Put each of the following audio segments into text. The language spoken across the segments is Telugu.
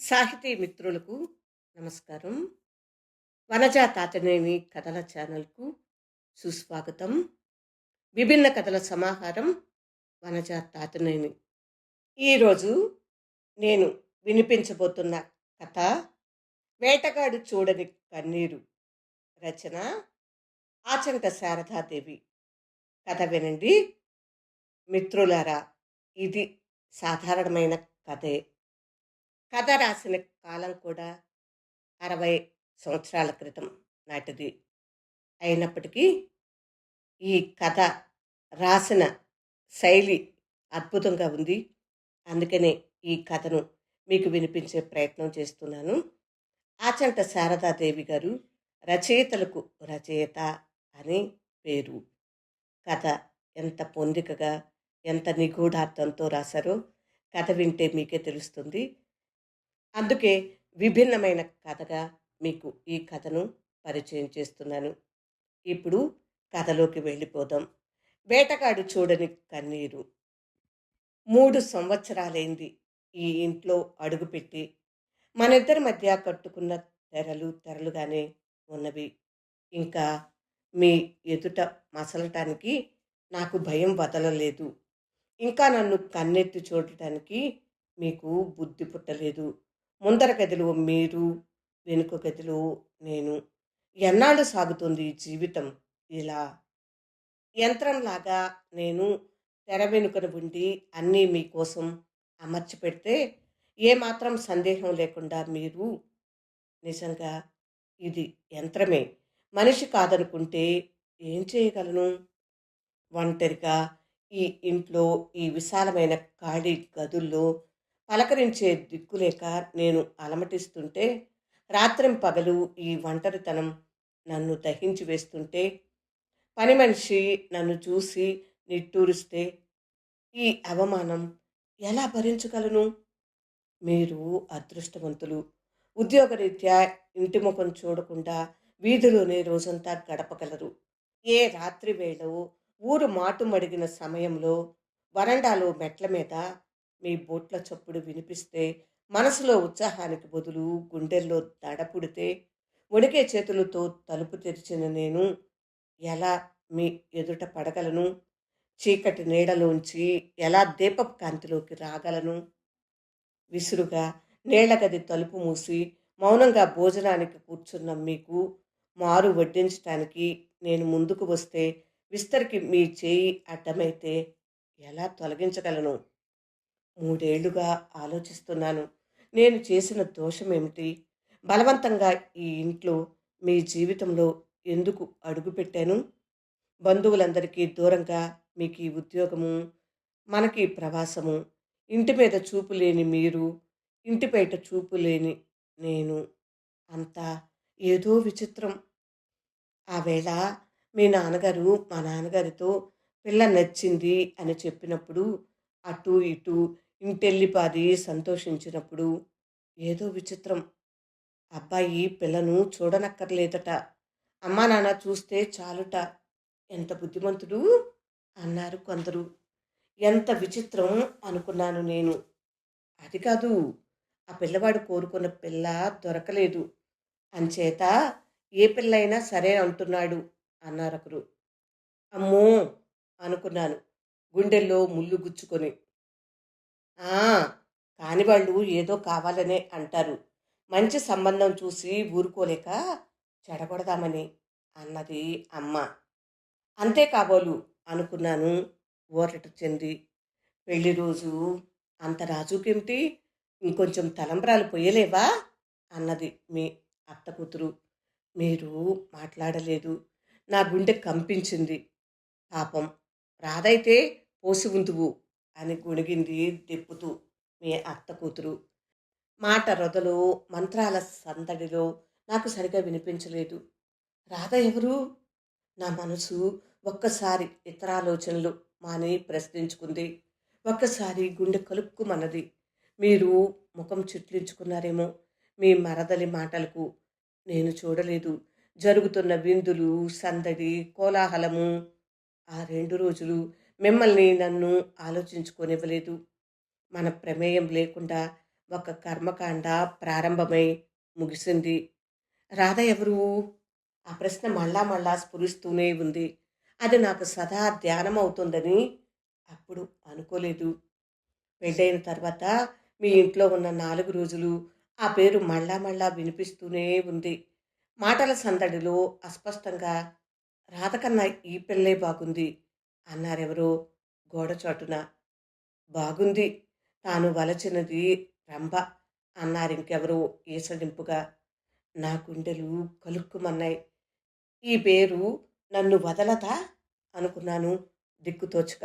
సాహితీ మిత్రులకు నమస్కారం. వనజా తాతనేని కథల ఛానల్కు సుస్వాగతం. విభిన్న కథల సమాహారం వనజా తాతనేని. ఈరోజు నేను వినిపించబోతున్న కథ వేటగాడు చూడని కన్నీరు. రచన ఆచంట శారదాదేవి. కథ వినండి మిత్రులారా. ఇది సాధారణమైన కథే. కథ రాసిన కాలం కూడా 60 సంవత్సరాల క్రితం నాటిది అయినప్పటికీ ఈ కథ రాసిన శైలి అద్భుతంగా ఉంది. అందుకనే ఈ కథను మీకు వినిపించే ప్రయత్నం చేస్తున్నాను. ఆచంట శారదాదేవి గారు రచయితలకు రచయిత అని పేరు. కథ ఎంత పొందికగా, ఎంత నిగూఢార్థంతో రాశారో కథ వింటే మీకే తెలుస్తుంది. అందుకే విభిన్నమైన కథగా మీకు ఈ కథను పరిచయం చేస్తున్నాను. ఇప్పుడు కథలోకి వెళ్ళిపోదాం. వేటగాడు చూడని కన్నీరు. 3 సంవత్సరాలైంది ఈ ఇంట్లో అడుగుపెట్టి. మనిద్దరి మధ్య కట్టుకున్న తెరలుగానే ఉన్నవి. ఇంకా మీ ఎదుట మసలటానికి నాకు భయం వదలలేదు. ఇంకా నన్ను కన్నెత్తి చూడటానికి మీకు బుద్ధి పుట్టలేదు. ముందర గదిలో మీరు, వెనుక గదిలో నేను. ఎన్నాళ్ళు సాగుతుంది ఈ జీవితం ఇలా? యంత్రంలాగా నేను తెర వెనుకన ఉండి అన్నీ మీకోసం అమర్చి పెడితే ఏమాత్రం సందేహం లేకుండా మీరు నిజంగా ఇది యంత్రమే, మనిషి కాదనుకుంటే ఏం చేయగలను? ఒంటరిగా ఈ ఇంట్లో, ఈ విశాలమైన ఖాళీ గదుల్లో పలకరించే దిక్కులేక నేను అలమటిస్తుంటే, రాత్రింపగలు ఈ ఒంటరితనం నన్ను దహించి వేస్తుంటే, పని మనిషి నన్ను చూసి నిట్టూరిస్తే ఈ అవమానం ఎలా భరించగలను? మీరు అదృష్టవంతులు. ఉద్యోగరీత్యా ఇంటి ముఖం చూడకుండా వీధిలోనే రోజంతా గడపగలరు. ఏ రాత్రి వేళ ఊరు మాటుమడిగిన సమయంలో వరండాలో మెట్ల మీద మీ బోట్ల చప్పుడు వినిపిస్తే మనసులో ఉత్సాహానికి బదులు గుండెల్లో దడ పుడితే, వణికే చేతులతో తలుపు తెరిచిన నేను ఎలా మీ ఎదుట పడగలను? చీకటి నీడలోంచి ఎలా దీపపు కాంతిలోకి రాగలను? విసురుగా నీళ్లగది తలుపు మూసి మౌనంగా భోజనానికి కూర్చున్న మీకు మారు వడ్డించటానికి నేను ముందుకు వస్తే విస్తరికి మీ చేయి అడ్డమైతే ఎలా తొలగించగలను? 3 ఏళ్లుగా ఆలోచిస్తున్నాను. నేను చేసిన దోషం ఏమిటి? బలవంతంగా ఈ ఇంట్లో, మీ జీవితంలో ఎందుకు అడుగుపెట్టాను? బంధువులందరికీ దూరంగా మీకు ఈ ఉద్యోగము, మనకి ప్రవాసము, ఇంటి మీద చూపు లేని మీరు, ఇంటి బయట చూపు లేని నేను. అంతా ఏదో విచిత్రం. ఆ వేళ మీ నాన్నగారు మా నాన్నగారితో పిల్ల నచ్చింది అని చెప్పినప్పుడు, అటు ఇటు ఇంటెల్లిపాది సంతోషించినప్పుడు ఏదో విచిత్రం. అబ్బాయి పిల్లను చూడనక్కర్లేదట, అమ్మా నాన్న చూస్తే చాలుట. ఎంత బుద్ధిమంతుడు అన్నారు కొందరు. ఎంత విచిత్రం అనుకున్నాను నేను. అది కాదు, ఆ పిల్లవాడు కోరుకున్న పిల్ల దొరకలేదు, అంచేత ఏ పిల్లైనా సరే అంటున్నాడు అన్నారొకరు. అమ్మో అనుకున్నాను గుండెల్లో ముళ్ళు గుచ్చుకొని. ఆ, కాని వాళ్ళు ఏదో కావాలనే అంటారు, మంచి సంబంధం చూసి ఊరుకోలేక చెడగొడదామని అన్నది అమ్మ. అంతే కాబోలు అనుకున్నాను ఊరట చెంది. పెళ్లి రోజు అంత రాజుకేమిటి, ఇంకొంచెం తలంబ్రాలు పొయ్యలేవా అన్నది మీ అత్త కూతురు. మీరు మాట్లాడలేదు. నా గుండె కంపించింది. పాపం రాదైతే పోసి ఉందువు అని గొణిగింది దెప్పుతూ మీ అత్త కూతురు. మాట రొదలో, మంత్రాల సందడిలో నాకు సరిగా వినిపించలేదు. రాధ ఎవరు? నా మనసు ఒక్కసారి ఇతరాలోచనలు మాని ప్రశ్నించుకుంది. ఒక్కసారి గుండె కలుక్కుమన్నది. మీరు ముఖం చిట్లించుకున్నారేమో మీ మరదలి మాటలకు. నేను చూడలేదు. జరుగుతున్న విందులు, సందడి, కోలాహలము ఆ 2 రోజులు మిమ్మల్ని నన్ను ఆలోచించుకోనివ్వలేదు. మన ప్రమేయం లేకుండా ఒక కర్మకాండ ప్రారంభమై ముగిసింది. రాధ ఎవరు? ఆ ప్రశ్న మళ్ళా మళ్ళా స్ఫురిస్తూనే ఉంది. అది నాకు సదా ధ్యానమవుతుందని అప్పుడు అనుకోలేదు. పెళ్ళైన తర్వాత మీ ఇంట్లో ఉన్న 4 రోజులు ఆ పేరు మళ్ళా మళ్ళా వినిపిస్తూనే ఉంది. మాటల సందడిలో అస్పష్టంగా రాధ కన్నా ఈ పిల్లే బాగుంది అన్నారెవరో గోడచాటున. బాగుంది. తాను వలచినది రంభ అన్నారింకెవరో ఈసడింపుగా. నా గుండెలు కలుక్కుమన్నాయి. ఈ పేరు నన్ను వదలదా అనుకున్నాను దిక్కుతోచక.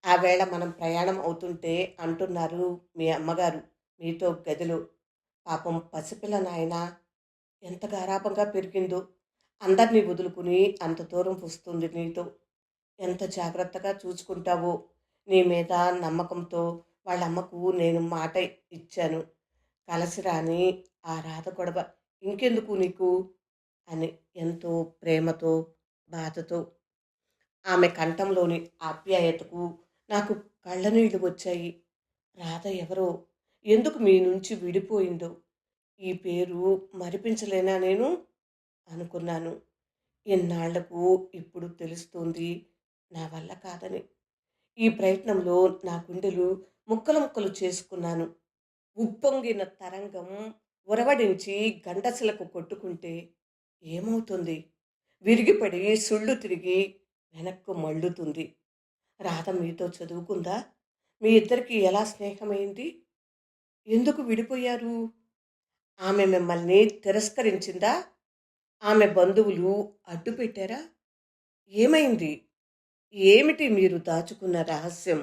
ఆ వేళ మనం ప్రయాణం అవుతుంటే అంటున్నారు మీ అమ్మగారు మీతో గదిలో. పాపం పసిపిల్ల నాయనా ఎంత గారాబంగా పెరిగిందో. అందరినీ వదులుకుని అంత దూరం వస్తుంది నీతో. ఎంత జాగ్రత్తగా చూసుకుంటావో. నీ మీద నమ్మకంతో వాళ్ళమ్మకు నేను మాట ఇచ్చాను. కలసి రాని ఆ రాధ గొడవ ఇంకెందుకు నీకు అని ఎంతో ప్రేమతో, బాధతో. ఆమె కంఠంలోని ఆప్యాయతకు నాకు కళ్ళనీళ్లు వచ్చాయి. రాధ ఎవరో, ఎందుకు మీ నుంచి విడిపోయిందో, ఈ పేరు మరిపించలేనా నేను అనుకున్నాను. ఇన్నాళ్లకు ఇప్పుడు తెలుస్తోంది నా వల్ల కాదని. ఈ ప్రయత్నంలో నా గుండెలు ముక్కలు ముక్కలు చేసుకున్నాను. ఉప్పొంగిన తరంగం ఉరవడించి గండసలకు కొట్టుకుంటే ఏమవుతుంది? విరిగిపడి సుళ్ళు తిరిగి వెనక్కు మళ్ళుతుంది. రాధ మీతో చదువుకుందా? మీ ఇద్దరికి ఎలా స్నేహమైంది? ఎందుకు విడిపోయారు? ఆమె మిమ్మల్ని తిరస్కరించిందా? ఆమె బంధువులు అడ్డు పెట్టారా? ఏమైంది? ఏమిటి మీరు దాచుకున్న రహస్యం?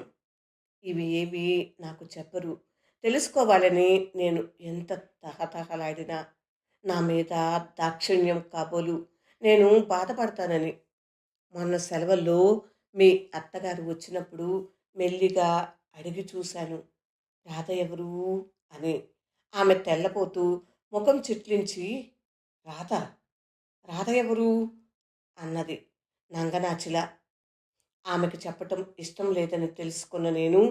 ఇవి ఏవి నాకు చెప్పరు. తెలుసుకోవాలని నేను ఎంత తహతహలాడినా నా మీద దాక్షిణ్యం కాబోలు నేను బాధపడతానని. మొన్న సెలవుల్లో మీ అత్తగారు వచ్చినప్పుడు మెల్లిగా అడిగి చూశాను. రాధ ఎవరు అని. ఆమె తెల్లపోతూ ముఖం చిట్లించి రాధ రాధ ఎవరు అన్నది నంగనాచిలా. ఆమెకు చెప్పటం ఇష్టం లేదని తెలుసుకున్న నేను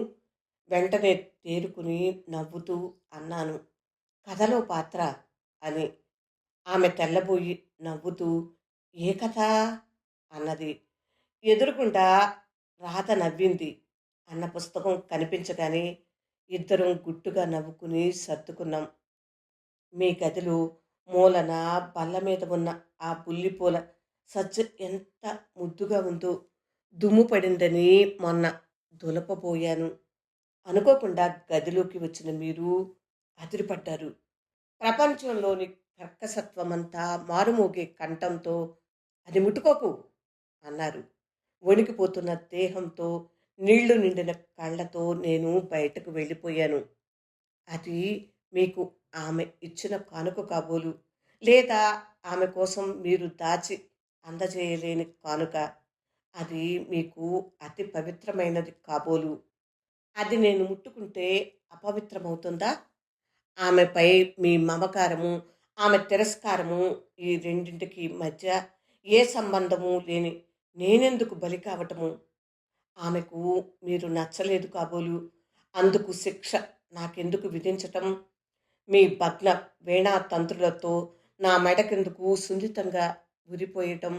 వెంటనే తేరుకుని నవ్వుతూ అన్నాను. కథలో పాత్ర అని. ఆమె తెల్లబోయి నవ్వుతూ ఏ కథ అన్నది. ఎదురుగుండా రాధ నవ్వింది అన్న పుస్తకం కనిపించగానే ఇద్దరం గుట్టుగా నవ్వుకుని సర్దుకున్నాం. మీ గదిలో మూలన బల్ల మీద ఉన్న ఆ బుల్లిపూల సజ్జ ఎంత ముద్దుగా ఉందో. దుమ్ము పడిందని మొన్న దులపబోయాను. అనుకోకుండా గదిలోకి వచ్చిన మీరు అదిరిపడ్డారు. ప్రపంచంలోని కర్కసత్వమంతా మారుమోగే కంఠంతో అది ముట్టుకోకు అన్నారు. వణికిపోతున్న దేహంతో నీళ్లు నిండిన కళ్ళతో నేను బయటకు వెళ్ళిపోయాను. అది మీకు ఆమె ఇచ్చిన కానుక కాబోలు, లేదా ఆమె కోసం మీరు దాచి అందజేయలేని కానుక. అది మీకు అతి పవిత్రమైనది కాబోలు. అది నేను ముట్టుకుంటే అపవిత్రమవుతుందా? ఆమెపై మీ మమకారము, ఆమె తిరస్కారము, ఈ రెండింటికి మధ్య ఏ సంబంధము లేని నేనెందుకు బలి కావటము? ఆమెకు మీరు నచ్చలేదు కాబోలు. అందుకు శిక్ష నాకెందుకు విధించటం? మీ భగ్న వీణా తంత్రులతో నా మెడ కిందకు సున్నితంగా ఉరిపోయటం.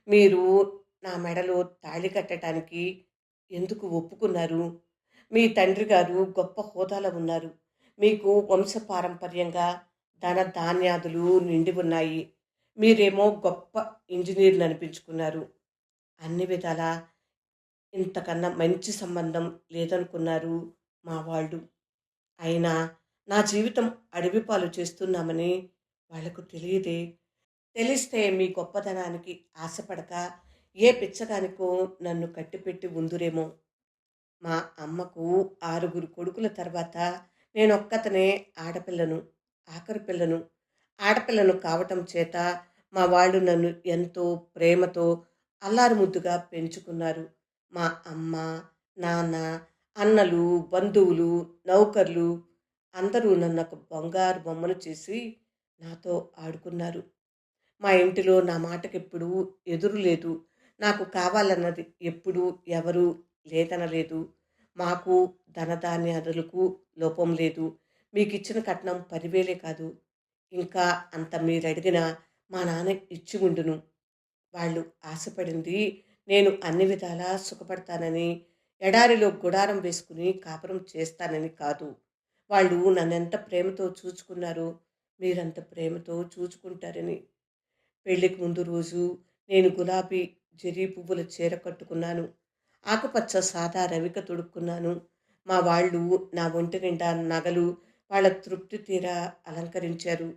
మీరు నా మెడలో తాళి కట్టడానికి ఎందుకు ఒప్పుకున్నారు? మీ తండ్రి గారు గొప్ప హోదాలో ఉన్నారు. మీకు వంశపారంపర్యంగా ధన ధాన్యాదులు నిండి ఉన్నాయి. మీరేమో గొప్ప ఇంజనీర్లు అనిపించుకున్నారు. అన్ని విధాలా ఇంతకన్నా మంచి సంబంధం లేదనుకున్నారు మా వాళ్ళు. అయినా నా జీవితం అడవి పాలు చేస్తున్నామని వాళ్లకు తెలియదే. తెలిస్తే మీ గొప్పతనానికి ఆశపడక ఏ పిచ్చగానికో నన్ను కట్టిపెట్టి ఉందురేమో. మా అమ్మకు 6 కొడుకుల తర్వాత నేనొక్కతనే ఆడపిల్లను, ఆఖరి పిల్లను. ఆడపిల్లను కావటం చేత మా వాళ్ళు నన్ను ఎంతో ప్రేమతో అల్లారుముద్దుగా పెంచుకున్నారు. మా అమ్మ, నాన్న, అన్నలు, బంధువులు, నౌకర్లు అందరూ నన్నొక బంగారు బొమ్మను చేసి నాతో ఆడుకున్నారు. మా ఇంటిలో నా మాటకెప్పుడూ ఎదురు లేదు. నాకు కావాలన్నది ఎప్పుడూ ఎవరూ లేదనలేదు. మాకు ధనధాన్యాదులకు లోపం లేదు. మీకిచ్చిన కట్నం 10,000 కాదు, ఇంకా అంత మీరడిగిన మా నాన్న ఇచ్చి ఉండును. వాళ్ళు ఆశపడింది నేను అన్ని విధాలా సుఖపడతానని, ఎడారిలో గుడారం వేసుకుని కాపురం చేస్తానని కాదు. వాళ్ళు నన్నెంత ప్రేమతో చూచుకున్నారో, మీరంత ప్రేమతో చూచుకుంటారని. పెళ్ళికి ముందు రోజు నేను గులాబీ జరీ పువ్వుల చీర కట్టుకున్నాను. ఆకుపచ్చ సాదా రవిక తొడుక్కున్నాను. మా వాళ్ళు నా ఒంటి నిండా నగలు వాళ్ళ తృప్తి తీరా అలంకరించారు.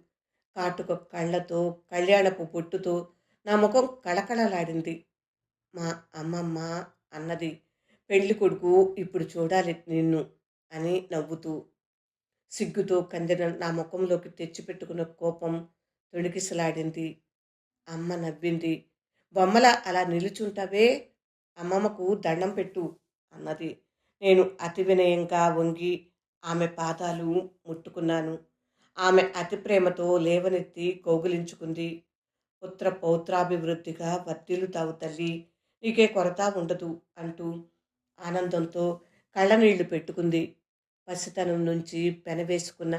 కాటుక కళ్ళతో, కళ్యాణపు బొట్టుతో నా ముఖం కళకళలాడింది. మా అమ్మమ్మ అన్నది, "పెళ్లి కొడుకు ఇప్పుడు చూడాలి నిన్ను" అని నవ్వుతూ. సిగ్గుతో కందిన నా ముఖంలోకి తెచ్చిపెట్టుకున్న కోపం తొణికిసలాడింది. అమ్మ నవ్వింది. "బొమ్మలా అలా నిలుచుంటావే, అమ్మమ్మకు దండం పెట్టు" అన్నది. నేను అతి వినయంగా వంగి ఆమె పాదాలు ముట్టుకున్నాను. ఆమె అతి ప్రేమతో లేవనెత్తి కౌగిలించుకుంది. "పుత్ర పౌత్రాభివృద్ధిగా వర్ధిల్లుతావు తల్లి, నీకే కొరత ఉండదు" అంటూ ఆనందంతో కళ్ళనీళ్లు పెట్టుకుంది. పసితనం నుంచి పెనవేసుకున్న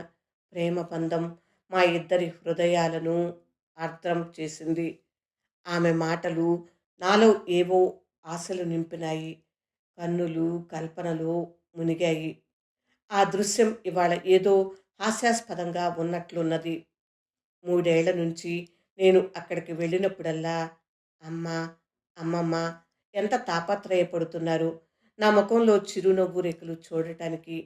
ప్రేమ బంధం మా ఇద్దరి హృదయాలను ఆర్ద్రం చేసింది. ఆమె మాటలు నాలో ఏవో ఆశలు నింపినాయి. కన్నులు కల్పనలో మునిగాయి. ఆ దృశ్యం ఇవాళ ఏదో హాస్యాస్పదంగా ఉన్నట్లున్నది. 3 ఏళ్ల నుంచి నేను అక్కడికి వెళ్ళినప్పుడల్లా అమ్మా, అమ్మమ్మ ఎంత తాపత్రయపడుతున్నారో నా ముఖంలో చిరునవ్వు రేఖలు చూడటానికి.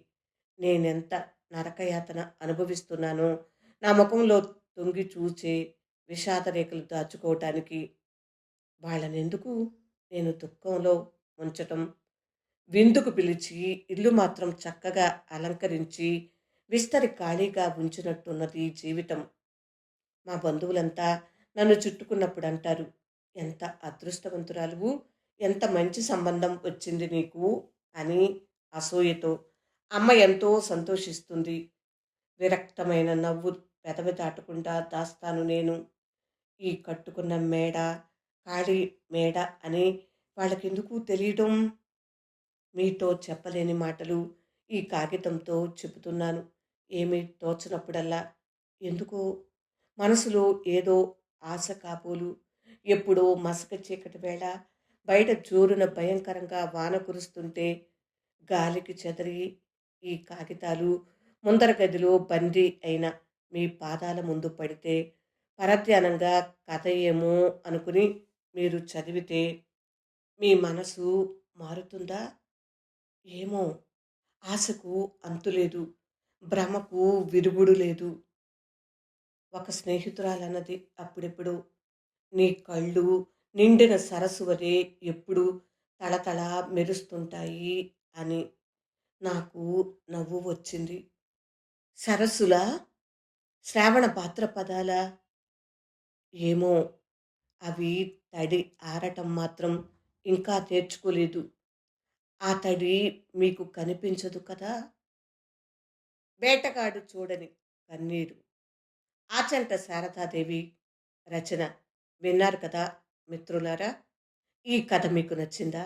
నేనెంత నరకయాతన అనుభవిస్తున్నానో నా ముఖంలో తొంగి చూచే విషాద రేఖలు దాచుకోవటానికి. వాళ్ళనెందుకు నేను దుఃఖంలో ఉంచటం? విందుకు పిలిచి ఇల్లు మాత్రం చక్కగా అలంకరించి విస్తరి ఖాళీగా ఉంచినట్టున్నది జీవితం. మా బంధువులంతా నన్ను చుట్టుకున్నప్పుడు అంటారు, "ఎంత అదృష్టవంతురాలువు, ఎంత మంచి సంబంధం వచ్చింది నీకు" అని అసూయతో. అమ్మ ఎంతో సంతోషిస్తుంది. విరక్తమైన నవ్వు పెదవి దాటకుండా దాస్తాను నేను. ఈ కట్టుకున్న మేడ ఖాళీ మేడ అని వాళ్ళకెందుకు తెలియడం? మీతో చెప్పలేని మాటలు ఈ కాగితంతో చెబుతున్నాను. ఏమీ తోచనప్పుడల్లా. ఎందుకో మనసులో ఏదో ఆశ కాబోలు. ఎప్పుడో మసక చీకటి వేళ బయట జోరున భయంకరంగా వాన కురుస్తుంటే గాలికి చెదరి ఈ కాగితాలు ముందర గదిలో బందీ అయిన మీ పాదాల ముందు పడితే పరధ్యానంగా కథ ఏమో అనుకుని మీరు చదివితే మీ మనసు మారుతుందా? ఏమో, ఆశకు అంతులేదు, భ్రమకు విరుగుడు లేదు. ఒక స్నేహితురాలన్నది అప్పుడెప్పుడు, "నీ కళ్ళు నిండిన సరస్సు వలె ఎప్పుడు తళతళ మెరుస్తుంటాయి" అని. నాకు నవ్వు వచ్చింది. సరస్సులా? శ్రావణ భాద్రపదాలా? ఏమో, అవి తడి ఆరటం మాత్రం ఇంకా నేర్చుకోలేదు. ఆ తడి మీకు కనిపించదు కదా? వేటగాడు చూడని కన్నీరు. ఆచంట శారదాదేవి రచన విన్నారు కదా మిత్రులారా? ఈ కథ మీకు నచ్చిందా?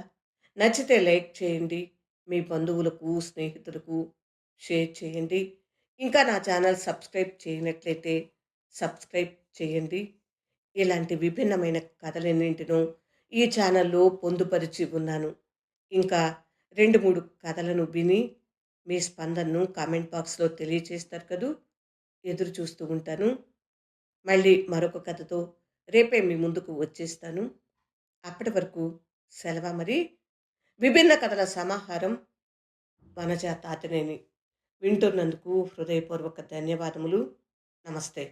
నచ్చితే లైక్ చేయండి. మీ బంధువులకు, స్నేహితులకు షేర్ చేయండి. ఇంకా నా ఛానల్ సబ్స్క్రైబ్ చేయనట్లయితే సబ్స్క్రైబ్ చేయండి. ఇలాంటి విభిన్నమైన కథలన్నింటినో ఈ ఛానల్లో పొందుపరిచి ఉన్నాను. ఇంకా 2, 3 కథలను విని మీ స్పందనను కామెంట్ బాక్స్లో తెలియచేస్తారు కదూ. ఎదురు చూస్తూ ఉంటాను. మళ్ళీ మరొక కథతో రేపే మీ ముందుకు వచ్చేస్తాను. అప్పటి వరకు సెలవ మరి. విభిన్న కథల సమాహారం వనజ తాతినేని. వింటున్నందుకు హృదయపూర్వక ధన్యవాదములు. నమస్తే.